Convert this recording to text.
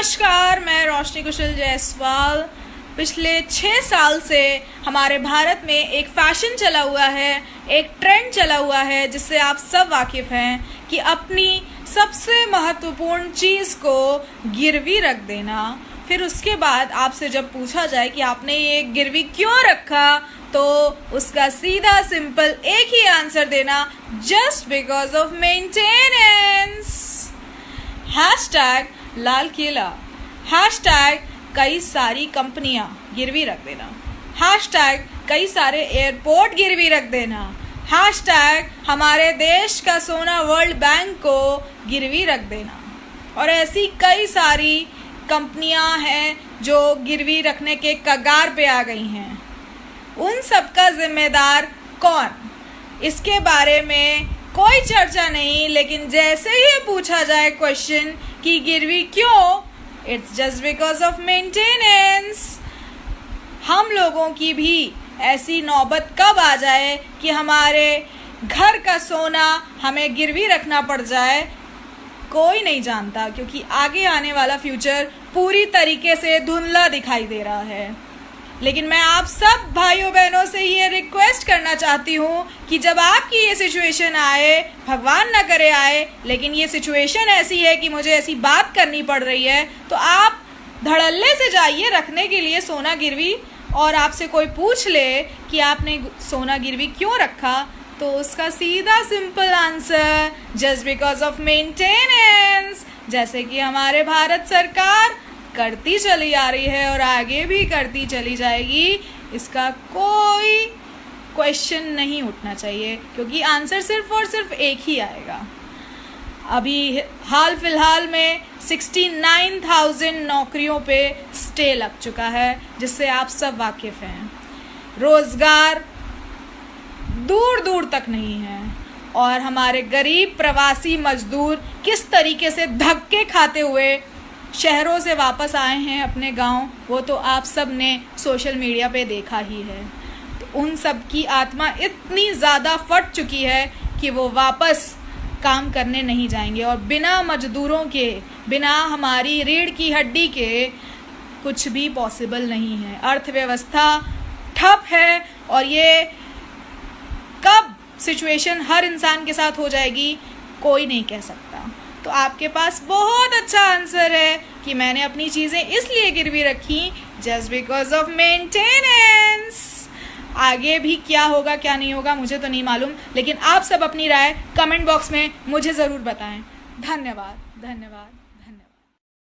नमस्कार, मैं रोशनी कुशल जायसवाल। पिछले 6 साल से हमारे भारत में एक फैशन चला हुआ है, एक ट्रेंड चला हुआ है जिससे आप सब वाकिफ़ हैं कि अपनी सबसे महत्वपूर्ण चीज़ को गिरवी रख देना। फिर उसके बाद आपसे जब पूछा जाए कि आपने ये गिरवी क्यों रखा, तो उसका सीधा सिंपल एक ही आंसर देना, just because of maintenance. Hashtag Lal Qila, hashtag कई सारी कंपनियां गिरवी रख देना, हैशटैग कई सारे एयरपोर्ट गिरवी रख देना, हैशटैग हमारे देश का सोना वर्ल्ड बैंक को गिरवी रख देना। और ऐसी कई सारी कंपनियां हैं जो गिरवी रखने के कगार पे आ गई हैं। उन सब का जिम्मेदार कौन, इसके बारे में कोई चर्चा नहीं। लेकिन जैसे ही पूछा जाए क्वेश्चन कि गिरवी क्यों, it's just because of maintenance. हम लोगों की भी ऐसी नौबत कब आ जाए कि हमारे घर का सोना हमें गिरवी रखना पड़ जाए, कोई नहीं जानता, क्योंकि आगे आने वाला फ्यूचर पूरी तरीके से धुंधला दिखाई दे रहा है। लेकिन मैं आप सब भाइयों बहनों से ये रिक्वेस्ट करना चाहती हूँ कि जब आपकी ये सिचुएशन आए, भगवान ना करे आए, लेकिन ये सिचुएशन ऐसी है कि मुझे ऐसी बात करनी पड़ रही है, तो आप धड़ल्ले से जाइए रखने के लिए सोना गिरवी। और आपसे कोई पूछ ले कि आपने सोना गिरवी क्यों रखा, तो उसका सीधा simple answer, just because of maintenance. जैसे कि हमारे भारत सरकार करती चली आ रही है और आगे भी करती चली जाएगी, इसका कोई क्वेश्चन नहीं उठना चाहिए, क्योंकि आंसर सिर्फ और सिर्फ एक ही आएगा। अभी हाल फिलहाल में 69,000 नौकरियों पे स्टे लग चुका है, जिससे आप सब वाकिफ़ हैं। रोज़गार दूर दूर तक नहीं है और हमारे गरीब प्रवासी मजदूर किस तरीके से धक्के खाते हुए शहरों से वापस आए हैं अपने गांव, वो तो आप सब ने सोशल मीडिया पे देखा ही है। तो उन सब की आत्मा इतनी ज़्यादा फट चुकी है कि वो वापस काम करने नहीं जाएंगे। और बिना मजदूरों के, बिना हमारी रीढ़ की हड्डी के कुछ भी पॉसिबल नहीं है। अर्थव्यवस्था ठप है और ये कब सिचुएशन हर इंसान के साथ हो जाएगी, कोई नहीं कह सकता। तो आपके पास बहुत अच्छा आंसर है कि मैंने अपनी चीज़ें इसलिए गिरवी रखी, जस्ट बिकॉज ऑफ मेंटेनेंस। आगे भी क्या होगा क्या नहीं होगा मुझे तो नहीं मालूम, लेकिन आप सब अपनी राय कमेंट बॉक्स में मुझे ज़रूर बताएं। धन्यवाद, धन्यवाद।